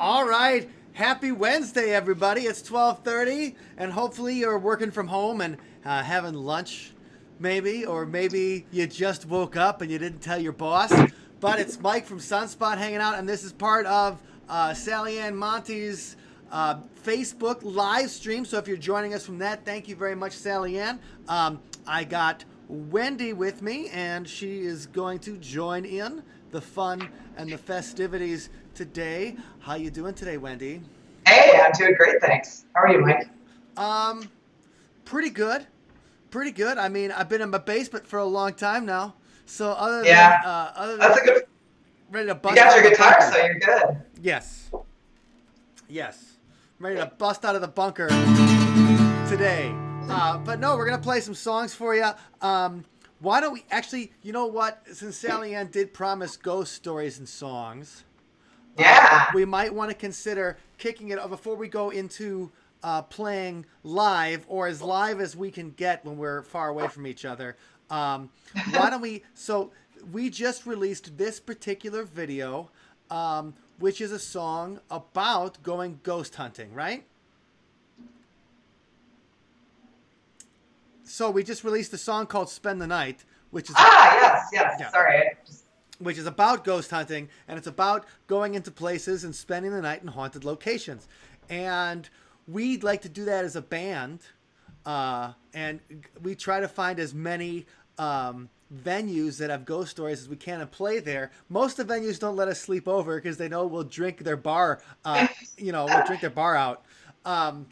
All right. Happy Wednesday, everybody. It's 12:30, and hopefully you're working from home and having lunch, maybe, or maybe you just woke up and you didn't tell your boss. But it's Mike from Sunspot hanging out, and this is part of Sally Ann Monty's Facebook live stream. So if you're joining us from that, thank you very much, Sally Ann. I got Wendy with me, and she is going to join in the fun and the festivities today. How you doing today, Wendy? Hey, I'm doing great, thanks. How are you, Mike? Pretty good. Pretty good. I mean, I've been in my basement for a long time now. So other than that's a good. ready to bust You got out your of the guitar, bunker. so you're good. Yes. Yes. Ready to bust out of the bunker today. But no, we're going to play some songs for you. Why don't we actually, you know what? Since Sally Ann did promise ghost stories and songs, we might want to consider kicking it before we go into playing live, or as live as we can get when we're far away from each other. Why don't we? So we just released this particular video, which is a song about going ghost hunting, right? So we just released a song called "Spend the Night," which is yes. Yeah. Sorry, which is about ghost hunting, and it's about going into places and spending the night in haunted locations. And we'd like to do that as a band, and we try to find as many venues that have ghost stories as we can and play there. Most of the venues don't let us sleep over because they know we'll drink their bar, we'll drink their bar out. no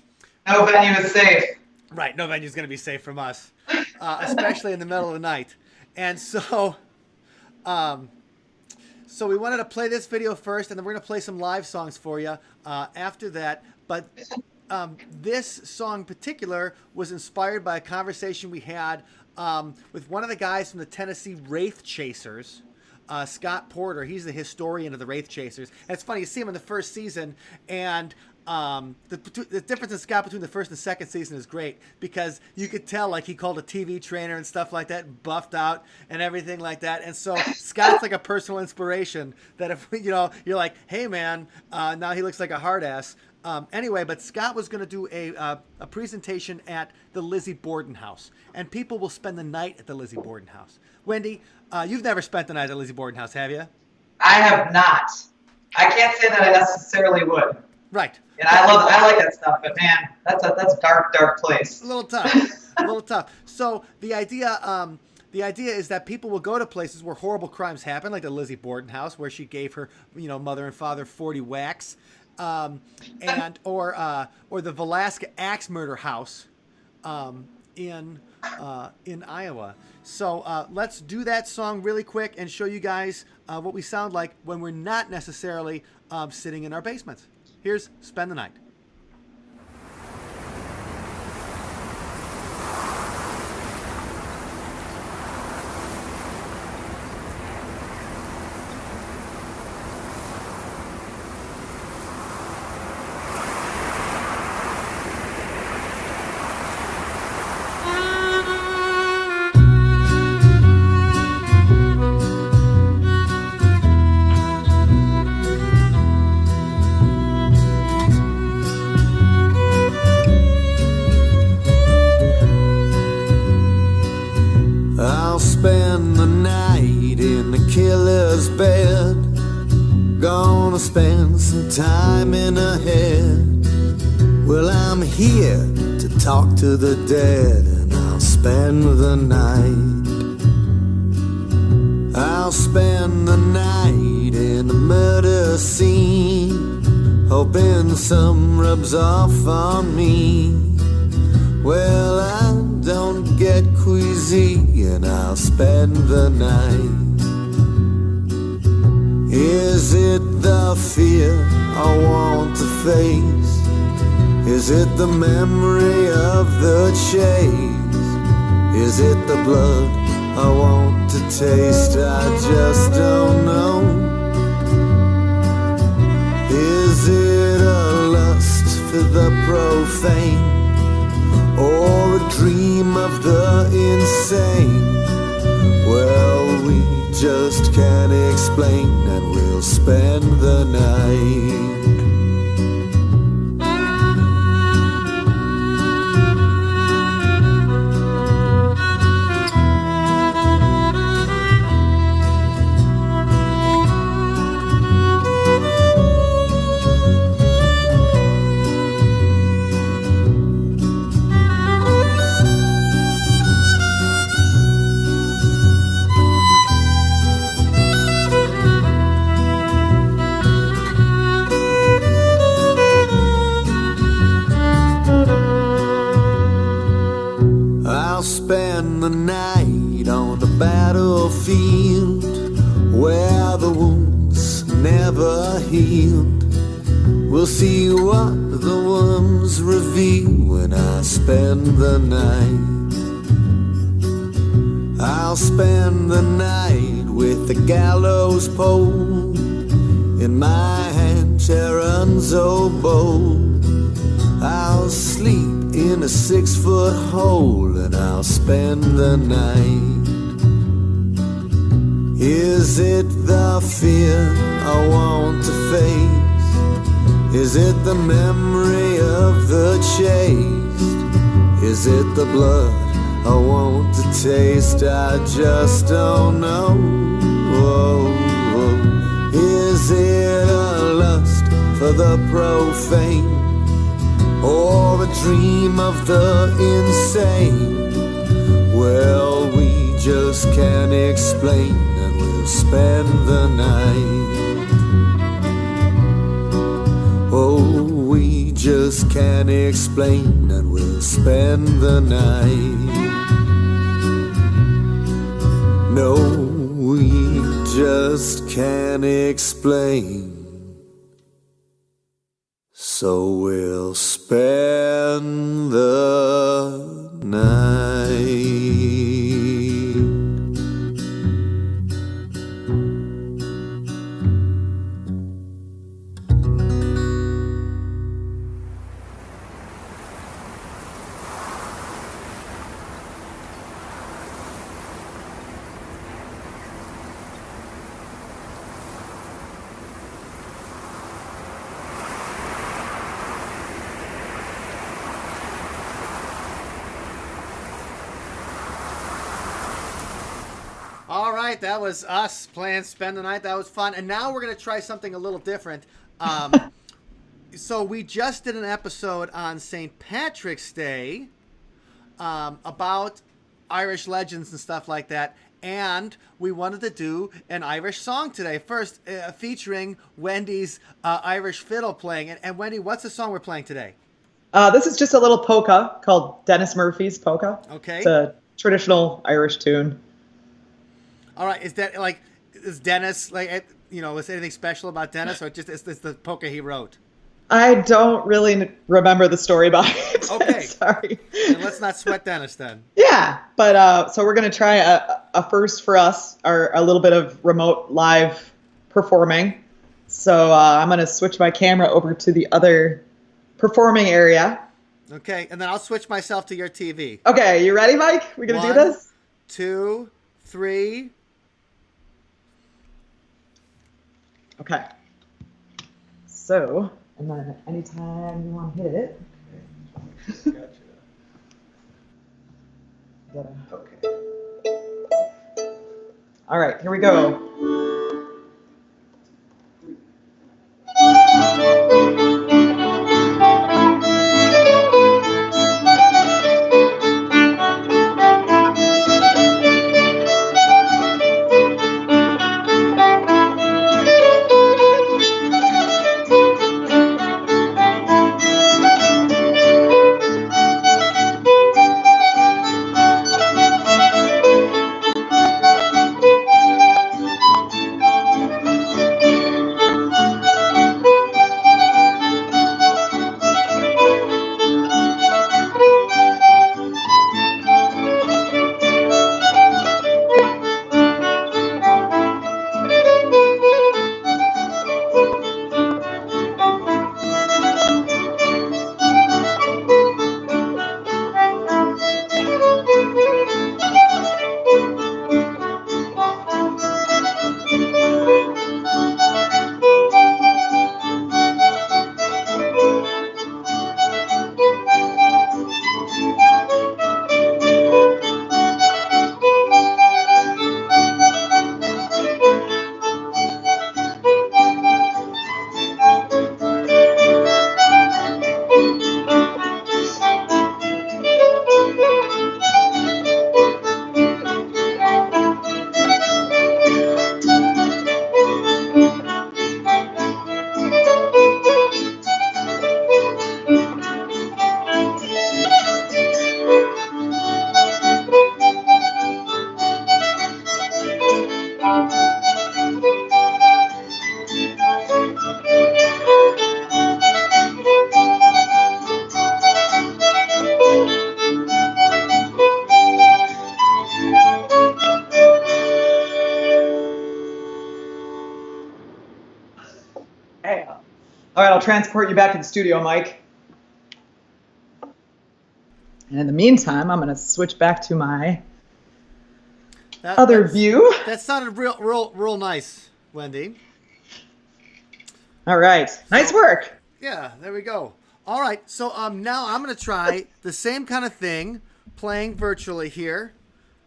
venue is safe. Right, no venue's going to be safe from us, especially in the middle of the night. And so we wanted to play this video first, and then we're going to play some live songs for you after that. But this song in particular was inspired by a conversation we had with one of the guys from the Tennessee Wraith Chasers, Scott Porter. He's the historian of the Wraith Chasers. And it's funny, you see him in the first season, and the difference in Scott between the first and second season is great, because you could tell, like, he called a TV trainer and stuff like that, and buffed out and everything like that. And so Scott's like a personal inspiration that if, you're like, hey man, now he looks like a hard ass. Anyway, but Scott was going to do a presentation at the Lizzie Borden House, and people will spend the night at the Lizzie Borden House. Wendy, you've never spent the night at the Lizzie Borden House, have you? I have not. I can't say that I necessarily would. Right. And I like that stuff, but man, that's a dark place. A little tough. A little tough. So the idea is that people will go to places where horrible crimes happen, like the Lizzie Borden House, where she gave her, mother and father 40 whacks, or the Velasca Axe Murder House, in Iowa. So let's do that song really quick and show you guys what we sound like when we're not necessarily sitting in our basements. Here's "Spend the Night." Spend the night in the killer's bed. Gonna spend some time in her head. Well, I'm here to talk to the dead, and I'll spend the night. I'll spend the night in a murder scene, hoping some rubs off on me. Well, I don't get queasy, and I'll spend the night. Is it the fear I want to face? Is it the memory of the chase? Is it the blood I want to taste? I just don't know. Is it a lust for the profane, or a dream of the insane? Well, we just can't explain, and we'll spend the night. are healed. We'll see what the worms reveal when I spend the night. I'll spend the night with the gallows pole in my hand, Sharon's oboe. I'll sleep in a 6-foot hole and I'll spend the night. Is it the fear I want to face? Is it the memory of the chase? Is it the blood I want to taste? I just don't know. Is it a lust for the profane, or a dream of the insane? Well, we just can't explain, and we'll spend the night. Oh, we just can't explain, and we'll spend the night. No, we just can't explain, so we'll spend the night. All right, that was us playing Spend the Night. That was fun. And now we're going to try something a little different. So we just did an episode on St. Patrick's Day about Irish legends and stuff like that. And we wanted to do an Irish song today. First, featuring Wendy's Irish fiddle playing. And Wendy, what's the song we're playing today? This is just a little polka called Dennis Murphy's Polka. Okay. It's a traditional Irish tune. All right. Is Dennis, was anything special about Dennis, or just is this the polka he wrote? I don't really remember the story behind it. Okay. Sorry. And let's not sweat Dennis then. Yeah. But so we're going to try a first for us, or a little bit of remote live performing. So I'm going to switch my camera over to the other performing area. Okay. And then I'll switch myself to your TV. Okay. You ready, Mike? We're going to do this? 1, 2, 3. Okay. So, and then anytime you want to hit it. Gotcha. Okay. All right, here we go. Yeah. All right, I'll transport you back to the studio, Mike. And in the meantime, I'm going to switch back to my other view. That sounded real nice, Wendy. All right. Nice work. Yeah, there we go. All right, so now I'm going to try the same kind of thing, playing virtually here.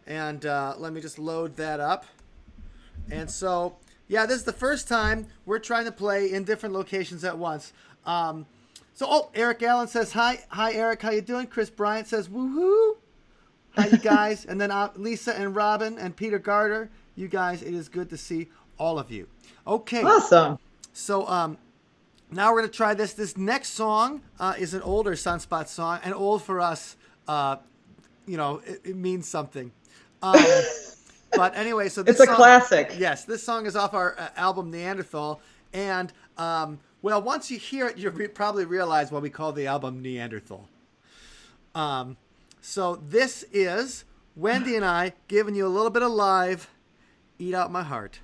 And let me just load that up. And so, yeah, this is the first time we're trying to play in different locations at once. Eric Allen says, hi, Eric, how you doing? Chris Bryant says, woohoo. Hi, you guys. And then Lisa and Robin and Peter Garter, you guys, it is good to see all of you. Okay. Awesome. So now we're going to try this. This next song is an older Sunspot song, and old for us, it means something. But anyway, so this it's a classic. Yes, this song is off our album Neanderthal, and once you hear it, you'll probably realize why we call the album Neanderthal. So this is Wendy and I giving you a little bit of live Eat Out My Heart.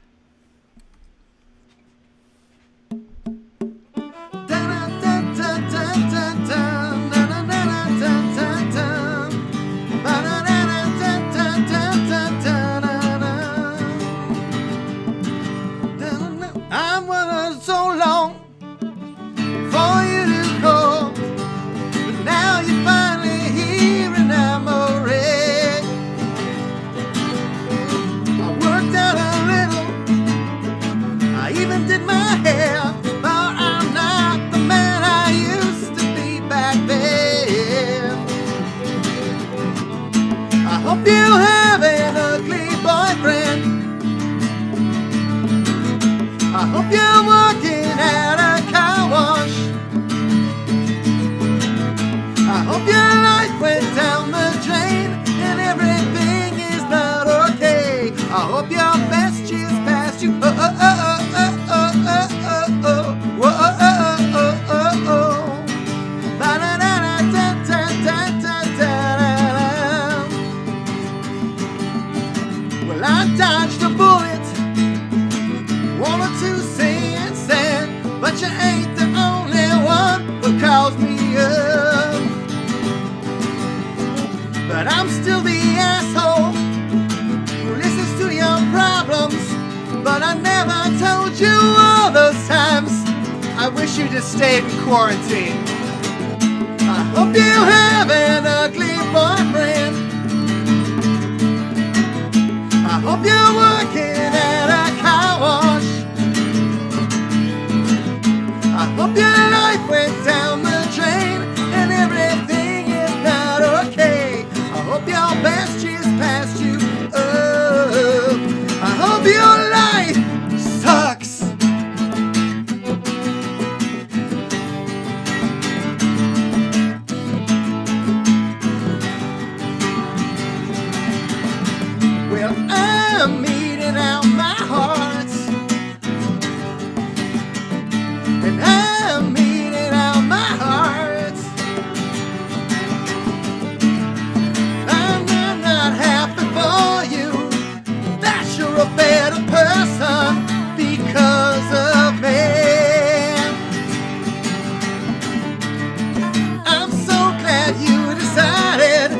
You're working at a car wash. I hope your life went down the drain and everything is not okay. I hope your best years passed you. Well, I dodged a bullet. Wanted to say and said, but you ain't the only one who calls me up. But I'm still the asshole who listens to your problems. But I never told you all those times I wish you just stayed in quarantine. I hope you have an ugly boyfriend. I hope you're working at a car wash. I hope your life went down the drain and everything is not okay. I hope your best years passed you up. I hope your life sucks. Well, I'm eating out my heart, and I'm eating out my heart. I'm not happy for you, that you're a better person because of me. I'm so glad you decided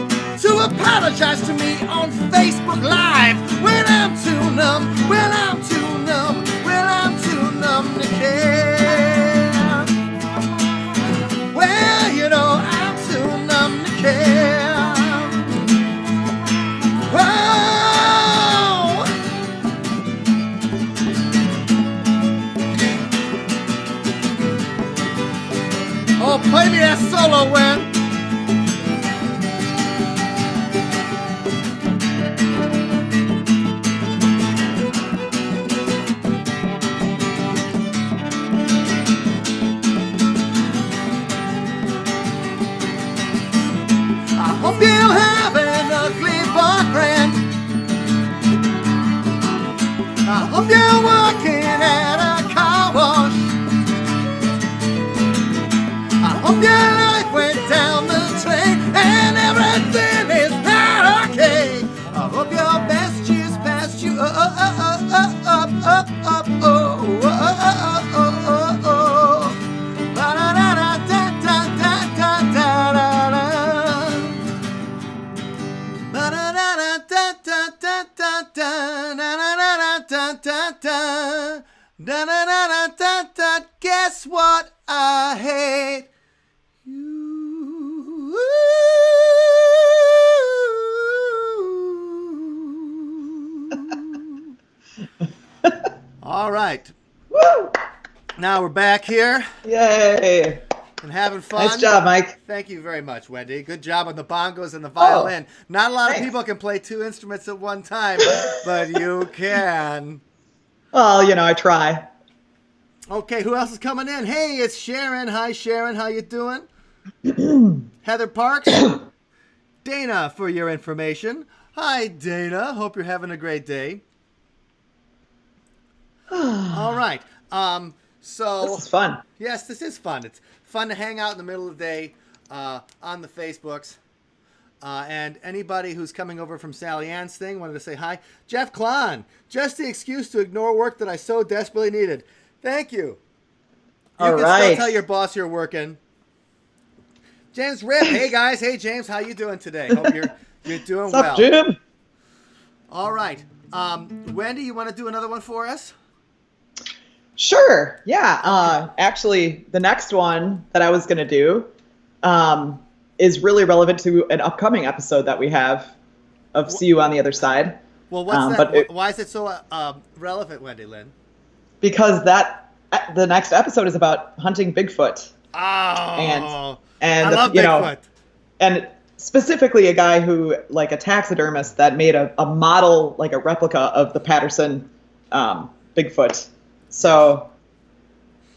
to apologize to me on Facebook Live when I'm too numb, well I'm too numb, well I'm too numb to care. Well, you know I'm too numb to care. Whoa. Oh, play me that solo, Wen. Hope you have an ugly boyfriend. I hope you're working at a car wash. I hope your life went down Da da da da da da. Guess what? I hate you. All right. Woo! Now we're back here Yay! and having fun. Nice job, Mike. Thank you very much, Wendy. Good job on the bongos and the violin. Not a lot thanks. of people can play two instruments at one time, but you can. Well, I try. Okay, who else is coming in? Hey, it's Sharon. Hi, Sharon. How you doing? Heather Parks. Dana, for your information. Hi, Dana. Hope you're having a great day. All right. So This is fun. yes, this is fun. It's fun to hang out in the middle of the day on the Facebooks. And anybody who's coming over from Sally Ann's thing wanted to say hi. Jeff Klon, just the excuse to ignore work that I so desperately needed. Thank you. You All can right. still tell your boss you're working. James Rip, hey guys, hey James, how you doing today? Hope you're doing What's well. up, Jim? All right, Wendy, you want to do another one for us? Sure. Yeah. Actually, the next one that I was going to do is really relevant to an upcoming episode that we have of See You on the Other Side. Well, what's that? Why is it so relevant, Wendy Lynn? Because the next episode is about hunting Bigfoot. Oh, And I love Bigfoot. And specifically a guy who, like a taxidermist that made a model, like a replica of the Patterson Bigfoot. So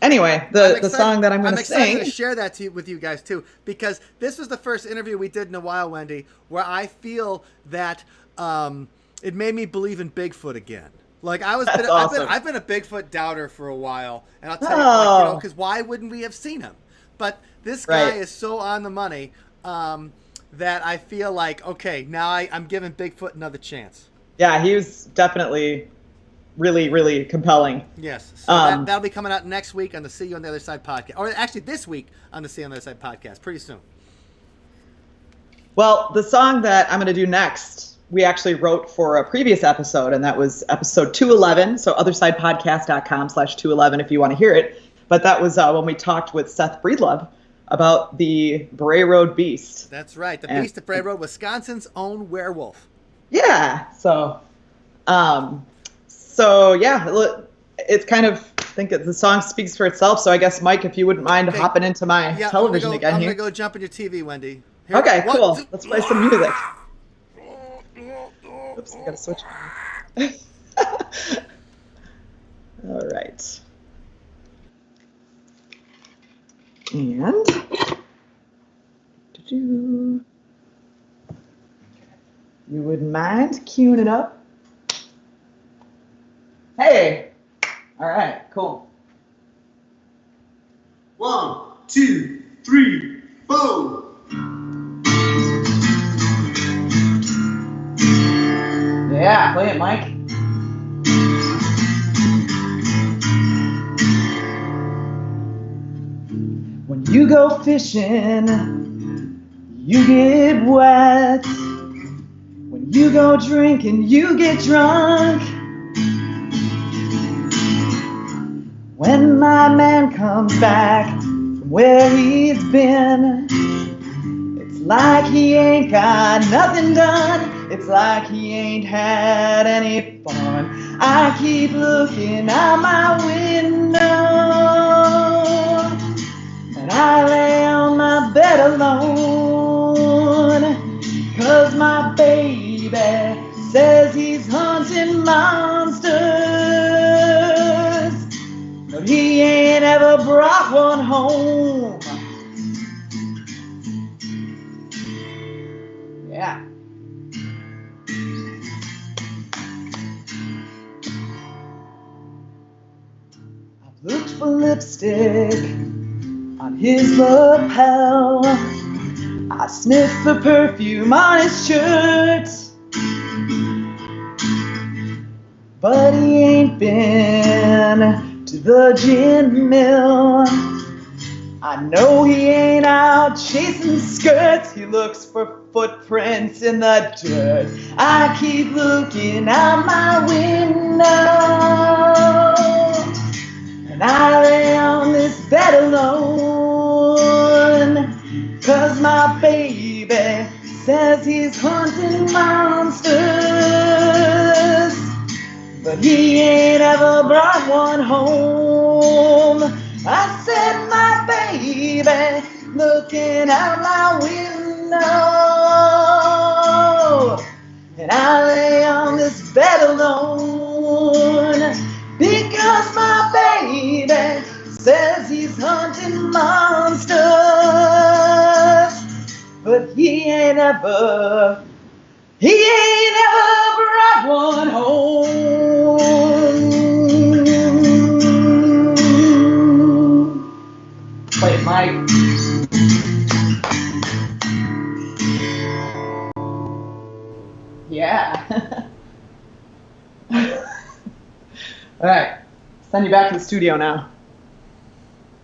anyway, the song that I'm going to excited sing. to share that with you guys too, because this was the first interview we did in a while, Wendy, where I feel that it made me believe in Bigfoot again. Like awesome. I've been a Bigfoot doubter for a while, and I'll tell you, because why wouldn't we have seen him? But this guy is so on the money that I feel like, okay, now I'm giving Bigfoot another chance. Yeah, he was definitely really, really compelling. Yes. So that'll be coming out next week on the See You on the Other Side podcast. Or actually this week on the See You on the Other Side podcast. Pretty soon. Well, the song that I'm going to do next, we actually wrote for a previous episode, and that was episode 211. So othersidepodcast.com/211 if you want to hear it. But that was when we talked with Seth Breedlove about the Bray Road Beast. That's right. The Beast of Bray Road, Wisconsin's own werewolf. Yeah. So yeah, it's kind of, I think the song speaks for itself. So I guess, Mike, if you wouldn't mind hopping into my television again I'm here. going to go jump on your TV, Wendy. Here, Okay, cool. Let's play some music. Oops, I got to switch. All right. And you wouldn't mind queuing it up? Hey! All right, cool. 1, 2, 3, 4. Yeah, play it, Mike. When you go fishing, you get wet. When you go drinking, you get drunk. When my man comes back from where he's been, it's like he ain't got nothing done. It's like he ain't had any fun. I keep looking out my window, and I lay on my bed alone, 'cause my baby says he's hunting monsters, but he ain't ever brought one home. Yeah. Looked for lipstick on his lapel. I sniffed the perfume on his shirt, but he ain't been to the gin mill. I know he ain't out chasing skirts. He looks for footprints in the dirt. I keep looking out my window, And I lay on this bed alone, 'cause my baby says he's hunting monsters, but he ain't ever brought one home. I said, my baby, looking out my window, and I lay on this bed alone, because my baby says he's hunting monsters, but he ain't ever brought one home. Play it, Mike. Yeah. All right. Send you back to the studio now.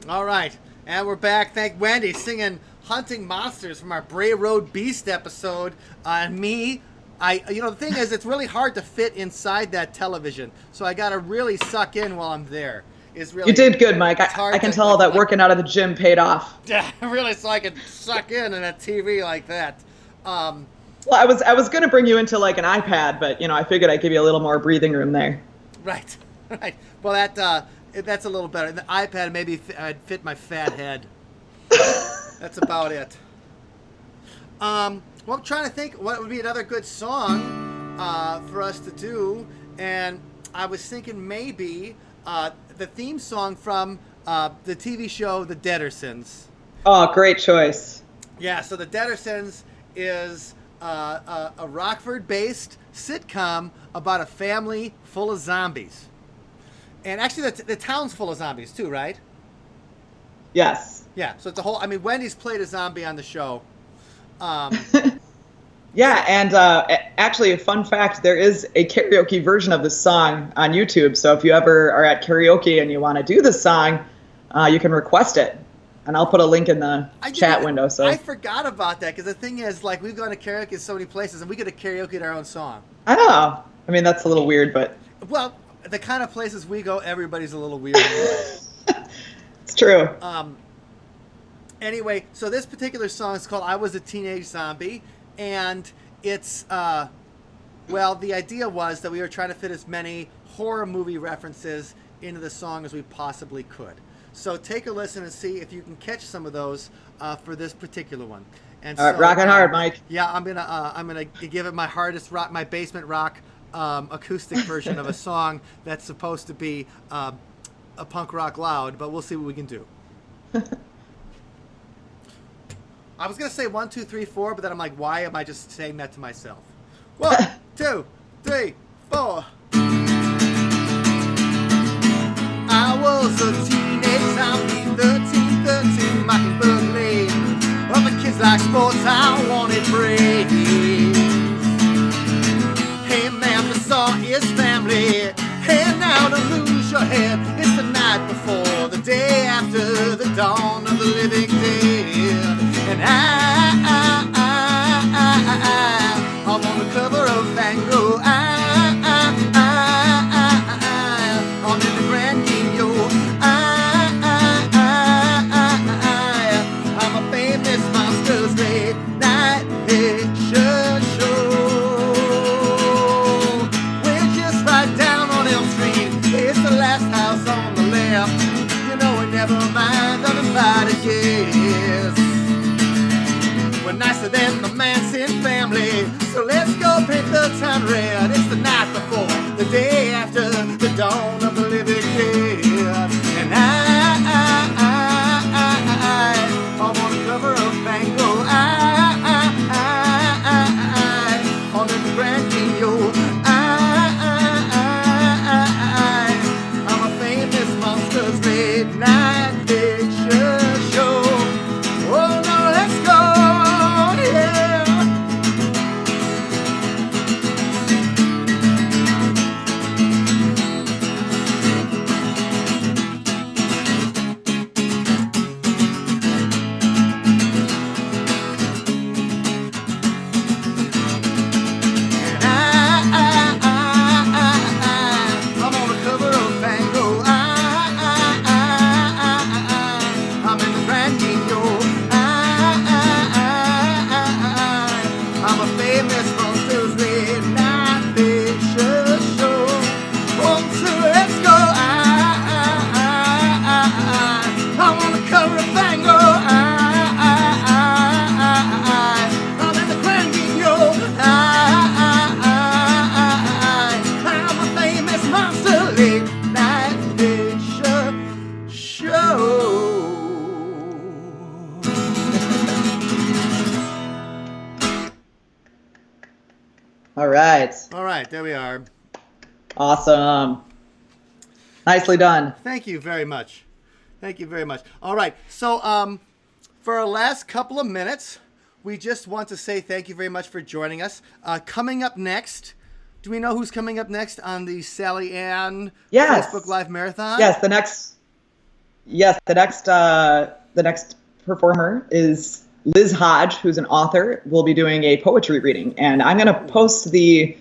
All right, and we're back. Thank Wendy singing "Hunting Monsters" from our Bray Road Beast episode. And me, the thing is, it's really hard to fit inside that television, so I got to really suck in while I'm there. It's really, you did good, Mike. I can tell that working out of the gym paid off. Yeah, really, so I could suck in a TV like that. Well, I was gonna bring you into like an iPad, but I figured I'd give you a little more breathing room there. Right. Well, that's a little better. The iPad maybe I'd fit my fat head. That's about it. Well, I'm trying to think what would be another good song for us to do, and I was thinking maybe the theme song from the TV show The Deadersons. Oh, great choice. Yeah, so The Deadersons is a Rockford-based sitcom about a family full of zombies. And actually, the town's full of zombies, too, right? Yes. Yeah, so it's a whole... I mean, Wendy's played a zombie on the show. Yeah, and actually, a fun fact, there is a karaoke version of this song on YouTube. So if you ever are at karaoke and you want to do this song, you can request it. And I'll put a link in the chat window. So I forgot about that, because the thing is, like, we've gone to karaoke in so many places, and we get to karaoke our own song. I know. I mean, that's a little weird, but... Well, the kind of places we go, everybody's a little weird anyway. It's true. Anyway, so this particular song is called "I Was a Teenage Zombie," and it's the idea was that we were trying to fit as many horror movie references into the song as we possibly could. So take a listen and see if you can catch some of those for this particular one. And all right, rocking hard, Mike. Yeah, I'm gonna give it my hardest rock, my basement rock acoustic version of a song that's supposed to be a punk rock loud, but we'll see what we can do. I was going to say 1, 2, 3, 4, but then I'm like, why am I just saying that to myself? 1, 2, 3, 4. I was a teenage zombie, 13, Mockingbird Lane. Other kids like sports, I wanted brains. Hey man, we saw his family. Hey now to lose your head. It's the night before, the day after, the dawn of the living dead. And I'm on the cover of Van Gogh. I'm on the Grand Guignol. I'm a famous Monsters late night picture show. We're just right down on Elm Street. It's the last house on the left. You know, we never mind uninvited guests. We're nicer than the Manson family, so let's go paint the town red. It's the night before, the day after, the dawn of the living dead. And I'm on the cover of Van Gogh. On the Grand Guignol. I'm a famous Monsters late night picture show. Oh no, let's go. I'm on the cover of Van Gogh. All right. All right, there we are. Awesome. Nicely done. Thank you very much. Thank you very much. All right, so for our last couple of minutes, we just want to say thank you very much for joining us. Coming up next, do we know who's coming up next on the Sally Ann Facebook Live Marathon? Yes, the next performer is Liz Hodge, who's an author. We'll be doing a poetry reading, and I'm going to post the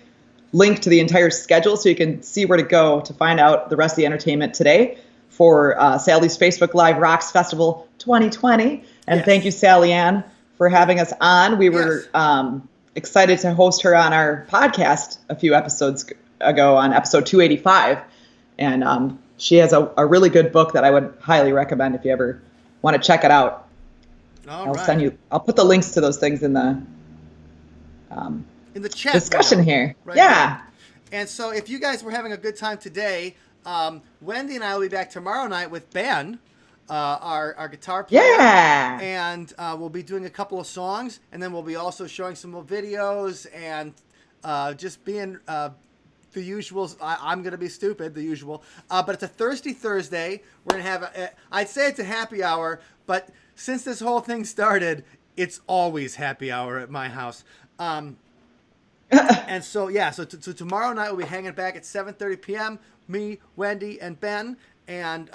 link to the entire schedule so you can see where to go to find out the rest of the entertainment today for Sally's Facebook Live Rocks Festival 2020. And thank you, Sally Ann, for having us on. We were excited to host her on our podcast a few episodes ago on episode 285. And she has a really good book that I would highly recommend if you ever want to check it out. I'll put the links to those things in the chat discussion here. Right. Yeah. And so if you guys were having a good time today, Wendy and I will be back tomorrow night with Ben, our guitar player. Yeah. And we'll be doing a couple of songs, and then we'll be also showing some more videos and just being the usuals. I'm going to be stupid, the usual. But it's a Thirsty Thursday. We're going to have, I'd say it's a happy hour, but since this whole thing started, it's always happy hour at my house. And so, so tomorrow night we'll be hanging back at 7:30 p.m., me, Wendy, and Ben. And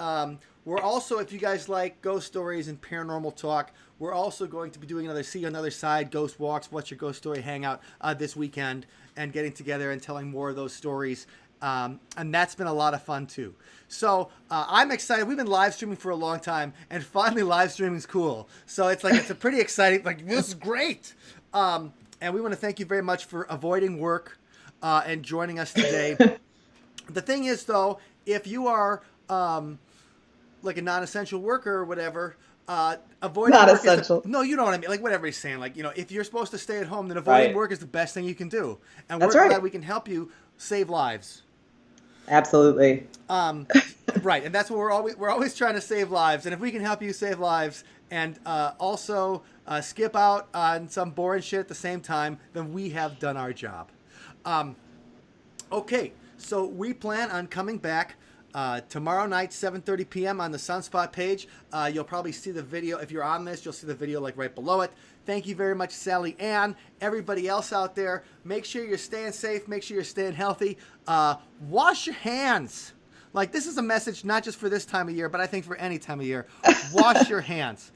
we're also, if you guys like ghost stories and paranormal talk, we're also going to be doing another See on the Other Side Ghost Walks, What's Your Ghost Story hangout this weekend, and getting together and telling more of those stories. And that's been a lot of fun too. So I'm excited. We've been live streaming for a long time, and finally live streaming is cool. So it's a pretty exciting, this is great. And we want to thank you very much for avoiding work and joining us today. The thing is, though, if you are like a non-essential worker or whatever, avoiding not work essential. No, you know what I mean. Like whatever he's saying. If you're supposed to stay at home, then avoiding work is the best thing you can do. And we're glad we can help you save lives. Absolutely. Right, and that's what we're always trying to save lives. And if we can help you save lives and also skip out on some boring shit at the same time, then we have done our job. Okay, so we plan on coming back tomorrow night, 7:30 p.m. on the Sunspot page. You'll probably see the video. If you're on this, you'll see the video right below it. Thank you very much, Sally Ann. Everybody else out there, make sure you're staying safe. Make sure you're staying healthy. Wash your hands. This is a message not just for this time of year, but I think for any time of year. Wash your hands.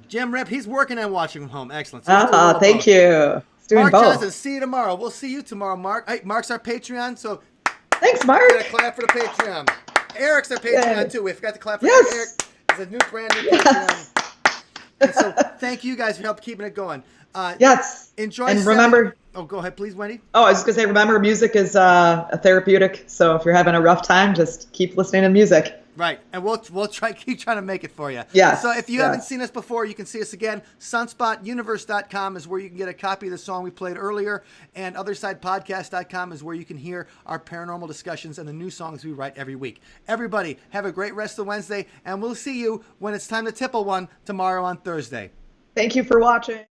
Jim Rip, he's working and watching from home. Excellent. So thank you. He's doing Mark both. Johnson, see you tomorrow. We'll see you tomorrow, Mark. Hey, Mark's our Patreon, so thanks, Mark. get a clap for the Patreon. Eric's our Patreon, too. We forgot to clap for Eric. It's a brand new Patreon. And so thank you guys for help keeping it going. Yes. Enjoy. And remember. Oh, go ahead, please, Wendy. Oh, I was just going to say, remember, music is a therapeutic. So if you're having a rough time, just keep listening to music. Right, and we'll keep trying to make it for you. Yes. So if you haven't seen us before, you can see us again. SunspotUniverse.com is where you can get a copy of the song we played earlier, and OthersidePodcast.com is where you can hear our paranormal discussions and the new songs we write every week. Everybody, have a great rest of Wednesday, and we'll see you when it's time to tipple one tomorrow on Thursday. Thank you for watching.